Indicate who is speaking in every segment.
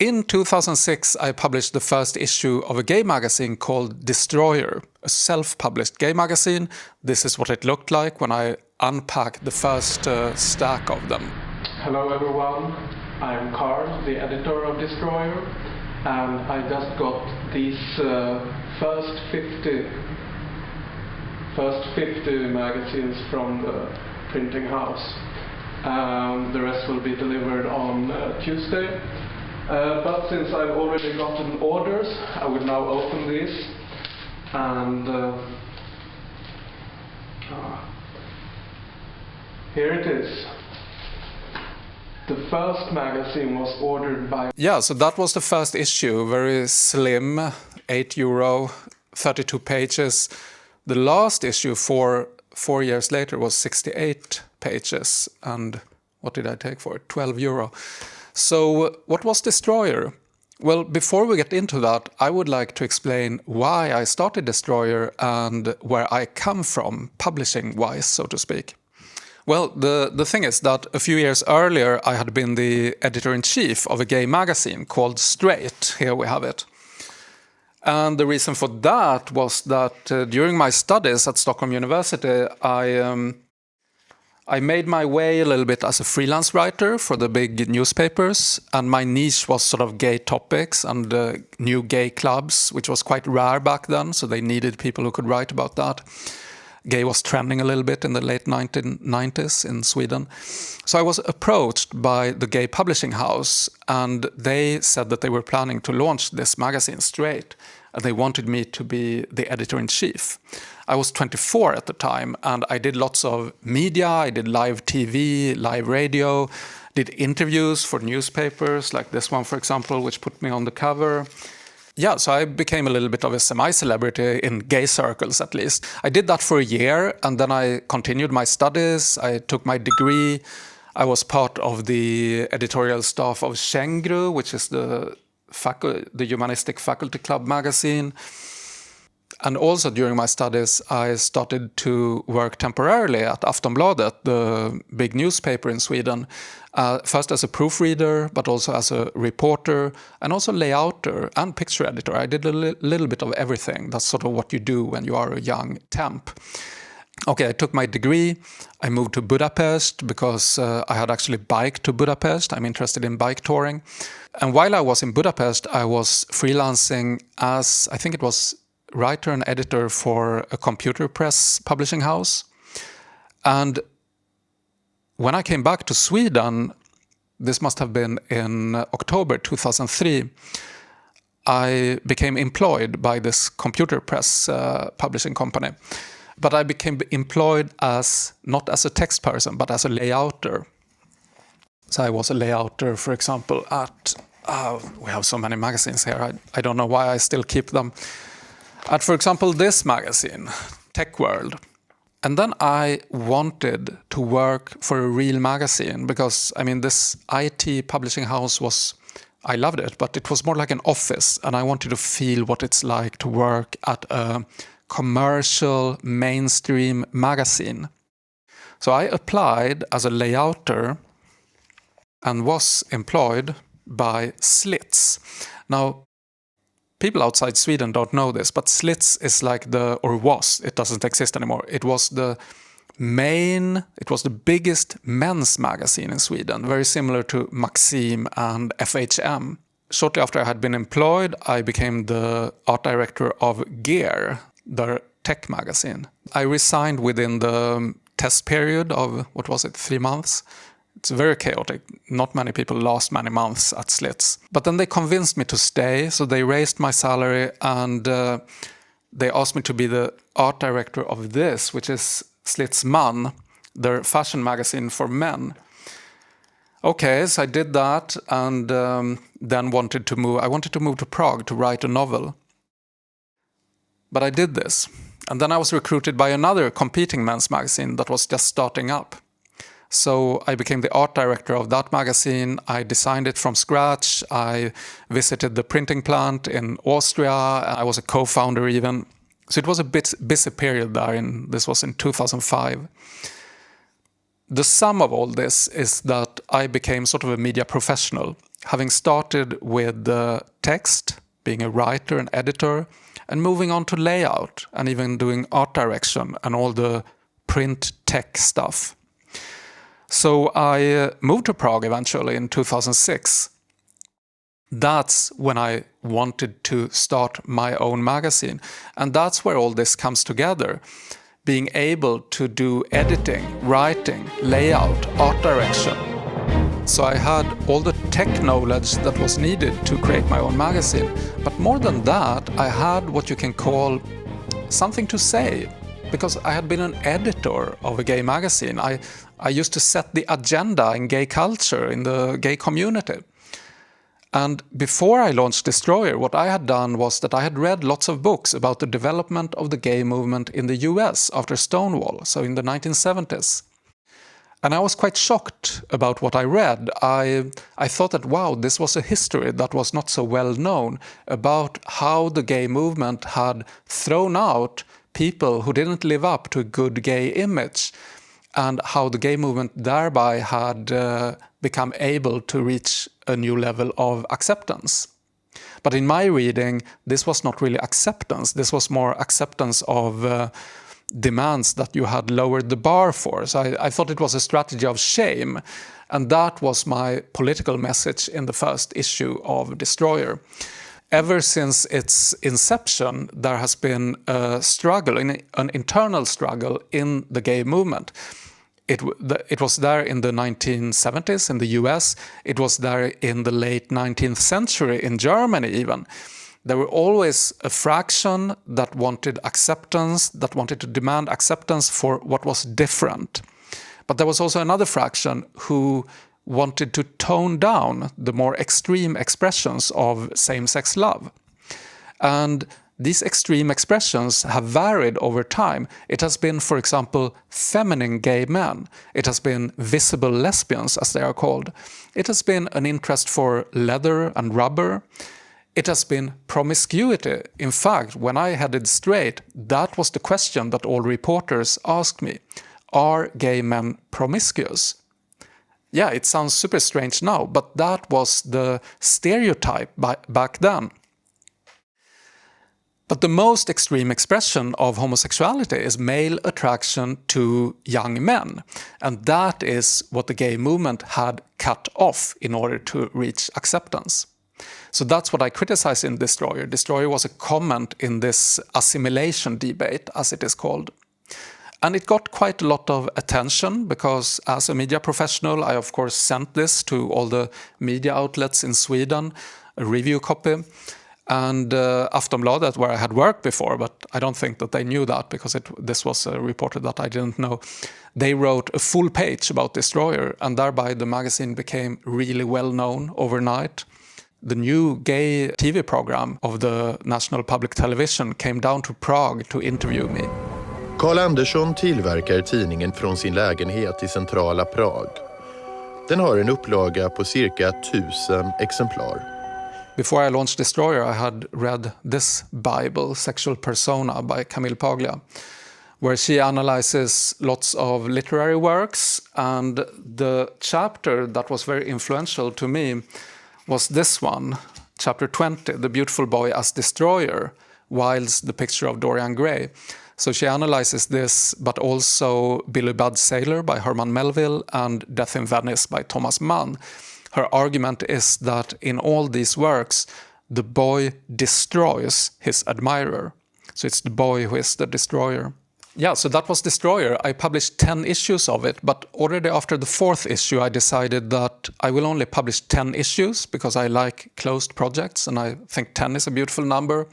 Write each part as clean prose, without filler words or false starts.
Speaker 1: In 2006, I published the first issue of a gay magazine called Destroyer, a self-published gay magazine. This is what it looked like when I unpacked the first stack of them.
Speaker 2: Hello everyone, I'm Carl, the editor of Destroyer, and I just got these first 50 magazines from the printing house. The rest will be delivered on Tuesday. But since I've already gotten orders, I will now open these, and here it is. The first magazine was ordered by...
Speaker 1: Yeah, so that was the first issue, very slim, €8, 32 pages. The last issue, four years later, was 68 pages, and what did I take for it? €12. So what was Destroyer? Well, before we get into that, I would like to explain why I started Destroyer and where I come from, publishing-wise, so to speak. Well, the thing is that a few years earlier, I had been the editor-in-chief of a gay magazine called Straight. Here we have it. And the reason for that was that during my studies at Stockholm University, I made my way a little bit as a freelance writer for the big newspapers, and my niche was sort of gay topics and new gay clubs, which was quite rare back then, so they needed people who could write about that. Gay was trending a little bit in the late 1990s in Sweden. So I was approached by the gay publishing house, and they said that they were planning to launch this magazine, Straight, and they wanted me to be the editor-in-chief. I was 24 at the time, and I did lots of media. I did live TV, live radio, did interviews for newspapers, like this one, for example, which put me on the cover. Yeah, so I became a little bit of a semi-celebrity in gay circles, at least. I did that for a year, and then I continued my studies. I took my degree. I was part of the editorial staff of Känguru, which is the humanistic faculty club magazine. And also during my studies, I started to work temporarily at Aftonbladet, the big newspaper in Sweden, first as a proofreader, but also as a reporter, and also layouter and picture editor. I did a little bit of everything. That's sort of what you do when you are a young temp. Okay, I took my degree. I moved to Budapest because I had actually biked to Budapest. I'm interested in bike touring. And while I was in Budapest, I was freelancing as, I think it was writer and editor for a computer press publishing house. And when I came back to Sweden, this must have been in October 2003, I became employed by this computer press publishing company. But I became employed as, not as a text person, but as a layouter. So I was a layouter, for example, at, we have so many magazines here, I don't know why I still keep them. At, for example, this magazine, Tech World. And then I wanted to work for a real magazine because, I mean, this IT publishing house was, I loved it, but it was more like an office, and I wanted to feel what it's like to work at a commercial mainstream magazine. So I applied as a layouter and was employed by Slits. Now, people outside Sweden don't know this, but Slits is like it doesn't exist anymore. It was the biggest men's magazine in Sweden, very similar to Maxim and FHM. Shortly after I had been employed, I became the art director of Gear, their tech magazine. I resigned within the test period of, 3 months? It's very chaotic. Not many people last many months at Slits. But then they convinced me to stay, so they raised my salary, and they asked me to be the art director of this, which is Slits Man, their fashion magazine for men. Okay, so I did that, and then wanted to move. I wanted to move to Prague to write a novel. But I did this. And then I was recruited by another competing men's magazine that was just starting up. So I became the art director of that magazine. I designed it from scratch. I visited the printing plant in Austria. I was a co-founder even. So it was a bit busy period there. This was in 2005. The sum of all this is that I became sort of a media professional. having started with text, being a writer and editor, and moving on to layout and even doing art direction and all the print tech stuff. So I moved to Prague eventually in 2006. That's when I wanted to start my own magazine. And that's where all this comes together. Being able to do editing, writing, layout, art direction. So I had all the tech knowledge that was needed to create my own magazine. But more than that, I had what you can call something to say. Because I had been an editor of a gay magazine. I used to set the agenda in gay culture, in the gay community. And before I launched Destroyer, what I had done was that I had read lots of books about the development of the gay movement in the US after Stonewall, so in the 1970s. And I was quite shocked about what I read. I thought that, wow, this was a history that was not so well known about how the gay movement had thrown out people who didn't live up to a good gay image, and how the gay movement thereby had become able to reach a new level of acceptance. But in my reading, this was not really acceptance. This was more acceptance of demands that you had lowered the bar for. So I thought it was a strategy of shame. And that was my political message in the first issue of Destroyer. Ever since its inception, there has been a struggle, an internal struggle in the gay movement. It was there in the 1970s in the US. It was there in the late 19th century in Germany even. There were always a fraction that wanted acceptance, that wanted to demand acceptance for what was different. But there was also another fraction who wanted to tone down the more extreme expressions of same-sex love. And these extreme expressions have varied over time. It has been, for example, feminine gay men. It has been visible lesbians, as they are called. It has been an interest for leather and rubber. It has been promiscuity. In fact, when I headed Straight, that was the question that all reporters asked me. Are gay men promiscuous? Yeah, it sounds super strange now, but that was the stereotype back then. But the most extreme expression of homosexuality is male attraction to young men. And that is what the gay movement had cut off in order to reach acceptance. So that's what I criticize in Destroyer. Destroyer was a comment in this assimilation debate, as it is called. And it got quite a lot of attention because as a media professional, I of course sent this to all the media outlets in Sweden, a review copy. And Aftonbladet, where I had worked before, but I don't think that they knew that because this was a reporter that I didn't know. They wrote a full page about Destroyer, and thereby the magazine became really well known overnight. The new gay TV program of the National Public Television came down to Prague to interview me.
Speaker 3: Carl Andersson tillverkar tidningen från sin lägenhet i centrala Prag. Den har en upplaga på cirka 1000 exemplar.
Speaker 1: Before I launched Destroyer, I had read this Bible, Sexual Persona, by Camille Paglia, where she analyzes lots of literary works. And the chapter that was very influential to me was this one, chapter 20, The Beautiful Boy as Destroyer, Wilde's The Picture of Dorian Gray. So she analyzes this, but also Billy Budd Sailor by Herman Melville and Death in Venice by Thomas Mann. Her argument is that in all these works, the boy destroys his admirer. So it's the boy who is the destroyer. Yeah, so that was Destroyer. I published 10 issues of it, but already after the 4th issue, I decided that I will only publish 10 issues because I like closed projects, and I think 10 is a beautiful number.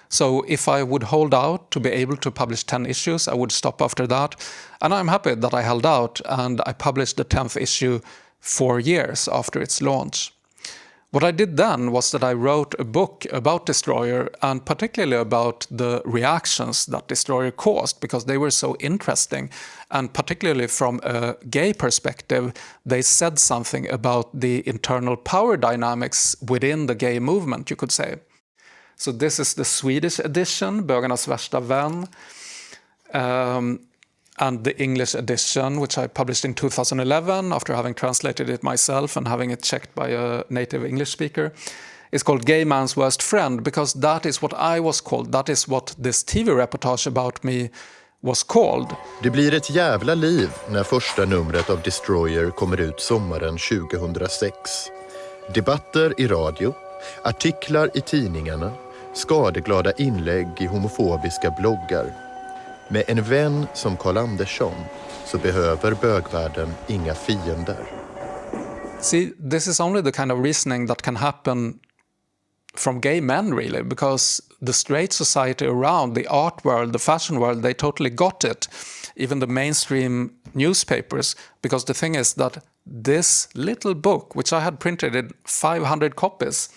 Speaker 1: So if I would hold out to be able to publish 10 issues, I would stop after that. And I'm happy that I held out, and I published the 10th issue 4 years after its launch. What I did then was that I wrote a book about Destroyer, and particularly about the reactions that Destroyer caused, because they were so interesting. And particularly from a gay perspective, they said something about the internal power dynamics within the gay movement, you could say. So this is the Swedish edition, Bögarnas värsta vän. and the English edition, which I published in 2011 after having translated it myself and having it checked by a native English speaker, is called Gay Man's Worst Friend, because that is what I was called. That is what this TV reportage about me was called.
Speaker 3: Det blir ett jävla liv när första numret av Destroyer kommer ut sommaren 2006. Debatter i radio, artiklar i tidningarna, skadeglada inlägg i homofobiska bloggar. Med en vän som Carl Andersson så behöver bögvärlden inga fiender.
Speaker 1: See, this is only the kind of reasoning that can happen from gay men, really, because the straight society around, the art world, the fashion world, they totally got it. Even the mainstream newspapers, because the thing is that this little book, which I had printed in 500 copies,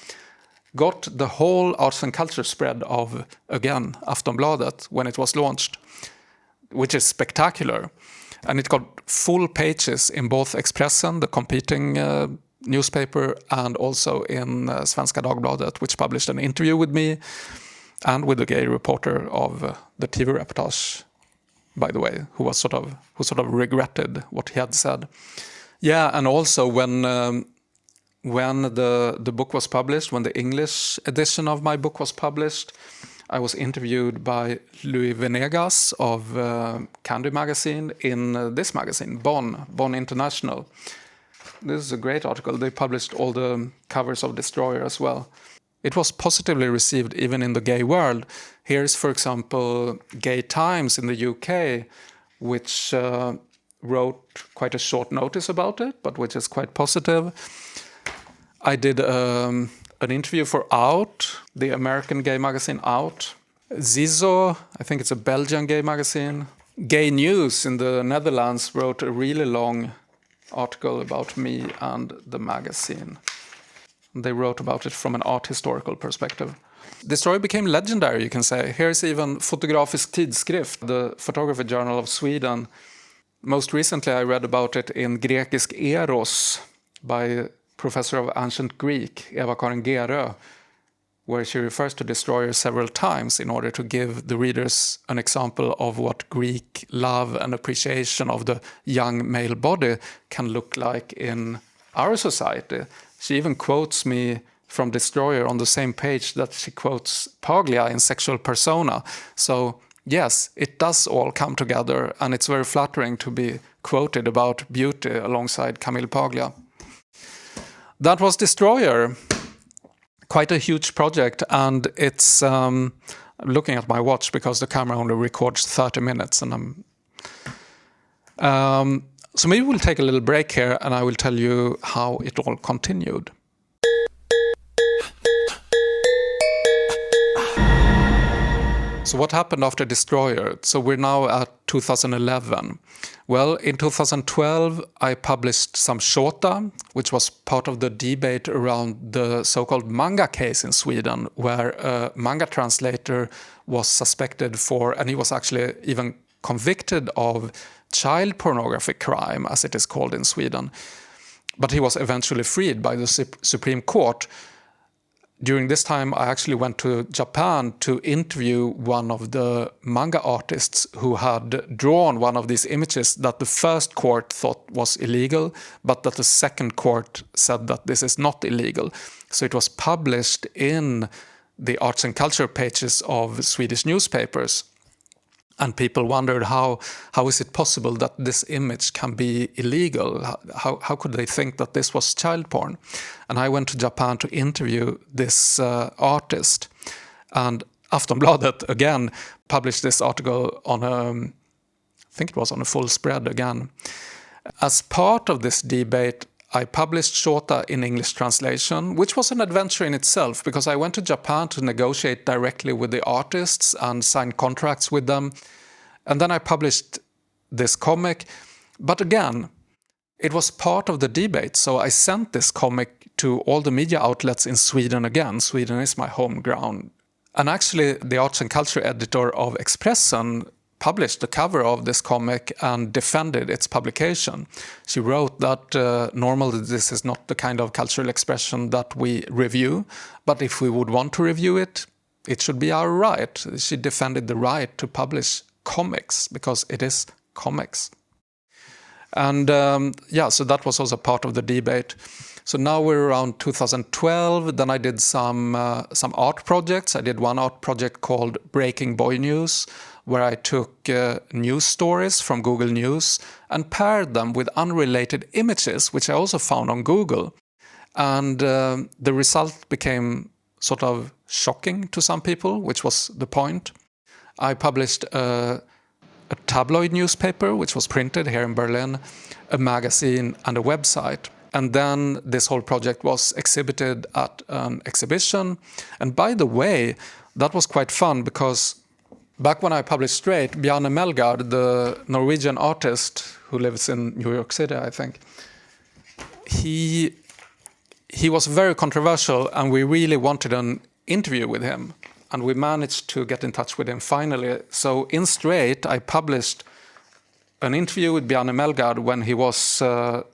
Speaker 1: got the whole arts and culture spread of, again, Aftonbladet when it was launched, which is spectacular. And it got full pages in both Expressen, the competing newspaper, and also in Svenska Dagbladet, which published an interview with me and with the gay reporter of the TV reportage, by the way, who sort of regretted what he had said. Yeah, and also when the book was published, when the English edition of my book was published, I was interviewed by Louis Venegas of Candy magazine in this magazine, Bonn International. This is a great article. They published all the covers of Destroyer as well. It was positively received even in the gay world. Here's, for example, Gay Times in the UK, which wrote quite a short notice about it, but which is quite positive. I did an interview for Out, the American gay magazine Out. Zizzo, I think it's a Belgian gay magazine. Gay News in the Netherlands wrote a really long article about me and the magazine. They wrote about it from an art historical perspective. The story became legendary, you can say. Here's even Fotografisk Tidskrift, the photography journal of Sweden. Most recently I read about it in Grekisk Eros by professor of ancient Greek, Eva-Karin Gerö, where she refers to Destroyer several times in order to give the readers an example of what Greek love and appreciation of the young male body can look like in our society. She even quotes me from Destroyer on the same page that she quotes Paglia in Sexual Persona. So yes, it does all come together, and it's very flattering to be quoted about beauty alongside Camille Paglia. That was Destroyer. Quite a huge project, and it's I'm looking at my watch because the camera only records 30 minutes, and so maybe we'll take a little break here, and I will tell you how it all continued. So what happened after Destroyer? So we're now at 2011. Well, in 2012, I published some shota, which was part of the debate around the so-called manga case in Sweden, where a manga translator was suspected for, and he was actually even convicted of child pornography crime, as it is called in Sweden. But he was eventually freed by the Supreme Court. During this time, I actually went to Japan to interview one of the manga artists who had drawn one of these images that the first court thought was illegal, but that the second court said that this is not illegal. So it was published in the arts and culture pages of Swedish newspapers. And people wondered how is it possible that this image can be illegal? How could they think that this was child porn? And I went to Japan to interview this artist. And Aftonbladet, again, published this article on I think it was on a full spread again. As part of this debate, I published shota in English translation, which was an adventure in itself, because I went to Japan to negotiate directly with the artists and sign contracts with them. And then I published this comic. But again, it was part of the debate. So I sent this comic to all the media outlets in Sweden again. Sweden is my home ground. And actually, the arts and culture editor of Expressen published the cover of this comic and defended its publication. She wrote that normally this is not the kind of cultural expression that we review, but if we would want to review it, it should be our right. She defended the right to publish comics because it is comics. And so that was also part of the debate. So now we're around 2012. Then I did some art projects. I did one art project called Breaking Boy News, where I took news stories from Google News and paired them with unrelated images, which I also found on Google. And the result became sort of shocking to some people, which was the point. I published a tabloid newspaper, which was printed here in Berlin, a magazine and a website. And then this whole project was exhibited at an exhibition. And by the way, that was quite fun because back when I published Straight, Bjarne Melgaard, the Norwegian artist who lives in New York City, I think, he was very controversial, and we really wanted an interview with him. And we managed to get in touch with him finally. So in Straight, I published an interview with Bjarne Melgaard when he was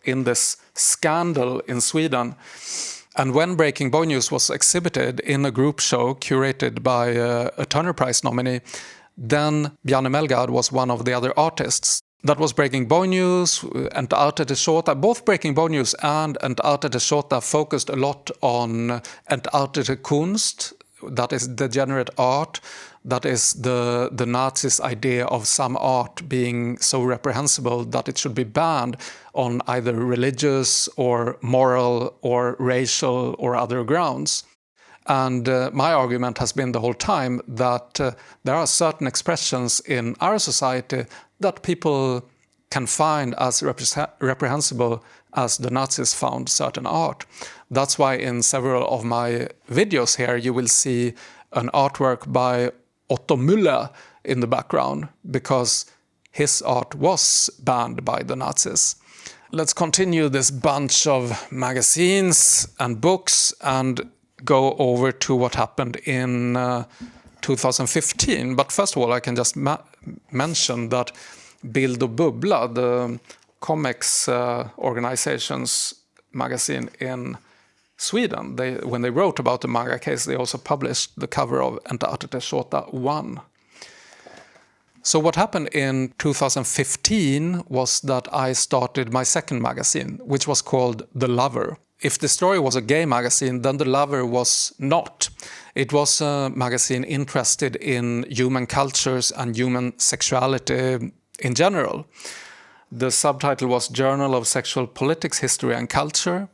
Speaker 1: in this scandal in Sweden. And when Breaking Boy News was exhibited in a group show curated by a Turner Prize nominee, then Bjarne Melgaard was one of the other artists. That was Breaking Boy News, Entartete Shota. Both Breaking Boy News and Entartete Shota focused a lot on Entartete Kunst, that is degenerate art, that is the Nazis' idea of some art being so reprehensible that it should be banned on either religious or moral or racial or other grounds. And my argument has been the whole time that there are certain expressions in our society that people can find as reprehensible as the Nazis found certain art. That's why in several of my videos here you will see an artwork by Otto Müller in the background, because his art was banned by the Nazis. Let's continue this bunch of magazines and books and go over to what happened in 2015. But first of all, I can just mention that Bild och Bubbla, the comics organization's magazine in Sweden, when they wrote about the manga case, they also published the cover of Entartete Shota 1. So what happened in 2015 was that I started my second magazine, which was called The Lover. If the story was a gay magazine, then The Lover was not. It was a magazine interested in human cultures and human sexuality in general. The subtitle was Journal of Sexual Politics, History and Culture.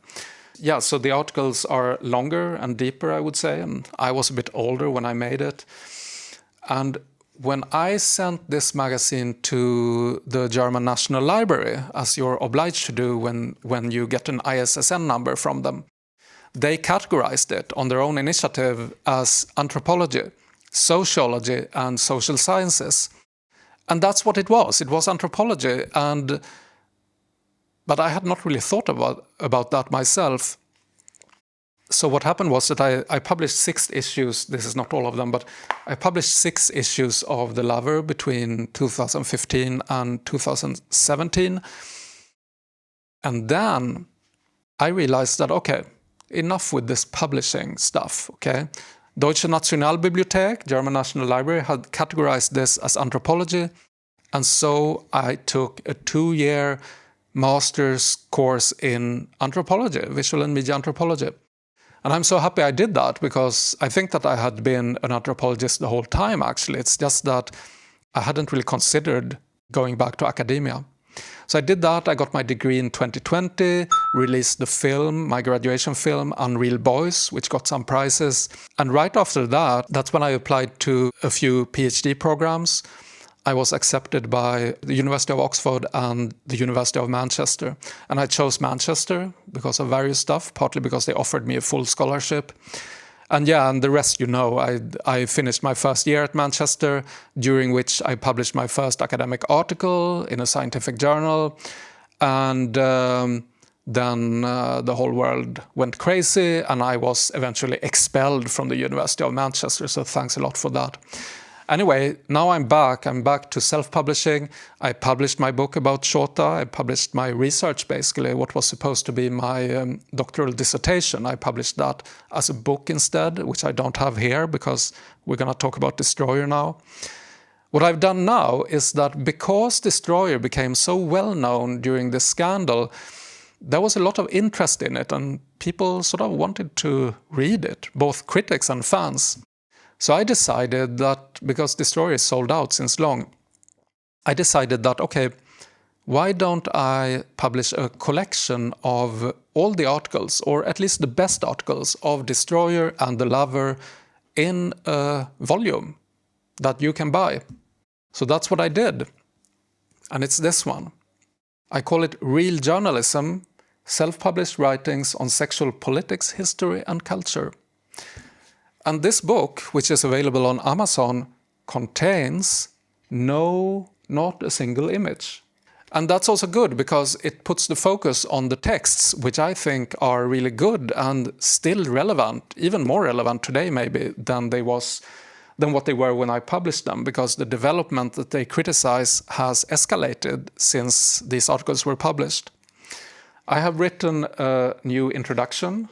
Speaker 1: Yeah, so the articles are longer and deeper, I would say, and I was a bit older when I made it. And when I sent this magazine to the German National Library, as you're obliged to do when you get an ISSN number from them, they categorized it on their own initiative as anthropology, sociology, and social sciences. And that's what it was. It was anthropology, but I had not really thought about that myself. So what happened was that I published 6 issues. This is not all of them, but I published 6 issues of The Lover between 2015 and 2017. And then I realized that, okay, enough with this publishing stuff, okay? Deutsche Nationalbibliothek, German National Library, had categorized this as anthropology. And so I took a 2-year master's course in anthropology, visual and media anthropology. And I'm so happy I did that, because I think that I had been an anthropologist the whole time, actually. It's just that I hadn't really considered going back to academia. So I did that. I got my degree in 2020, released the film, my graduation film, Unreal Boys, which got some prizes. And right after that, that's when I applied to a few PhD programs. I was accepted by the University of Oxford and the University of Manchester. And I chose Manchester because of various stuff, partly because they offered me a full scholarship. And the rest you know. I finished my first year at Manchester, during which I published my first academic article in a scientific journal. And then the whole world went crazy, and I was eventually expelled from the University of Manchester. So thanks a lot for that. Anyway, now I'm back. I'm back to self-publishing. I published my book about shota. I published my research, basically, what was supposed to be my doctoral dissertation. I published that as a book instead, which I don't have here because we're going to talk about Destroyer now. What I've done now is that because Destroyer became so well known during this scandal, there was a lot of interest in it and people sort of wanted to read it, both critics and fans. So I decided that, because Destroyer is sold out since long, I decided that, okay, why don't I publish a collection of all the articles, or at least the best articles of Destroyer and The Lover in a volume that you can buy. So that's what I did. And it's this one. I call it Real Journalism, Self-Published Writings on Sexual Politics, History and Culture. And this book, which is available on Amazon, contains not a single image. And that's also good because it puts the focus on the texts, which I think are really good and still relevant, even more relevant today maybe than what they were when I published them, because the development that they criticize has escalated since these articles were published. I have written a new introduction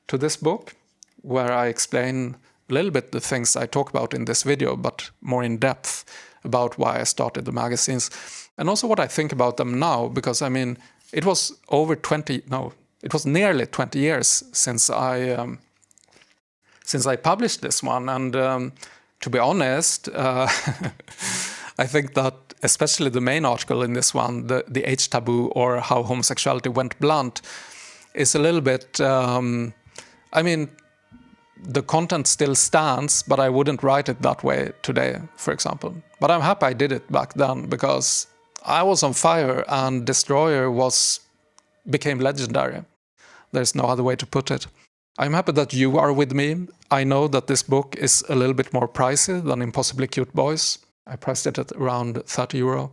Speaker 1: to this book where I explain a little bit the things I talk about in this video, but more in depth about why I started the magazines and also what I think about them now, because I mean, it was nearly 20 years since I published this one. And to be honest, I think that especially the main article in this one, the age taboo or how homosexuality went blunt, is a little bit, I mean, the content still stands, but I wouldn't write it that way today, for example. But I'm happy I did it back then because I was on fire and Destroyer became legendary. There's no other way to put it. I'm happy that you are with me. I know that this book is a little bit more pricey than Impossibly Cute Boys. I priced it at around €30.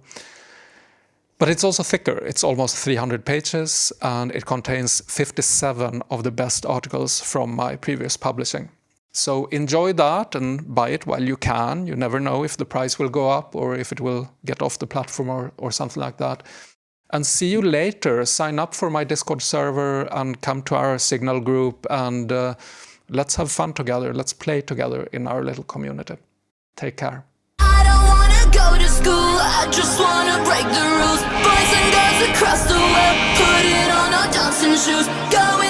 Speaker 1: But it's also thicker. It's almost 300 pages and it contains 57 of the best articles from my previous publishing. So enjoy that and buy it while you can. You never know if the price will go up or if it will get off the platform or something like that. And see you later. Sign up for my Discord server and come to our Signal group and let's have fun together. Let's play together in our little community. Take care.
Speaker 4: Go to school, I just wanna break the rules. Boys and girls across the world, put it on our dancing shoes. Going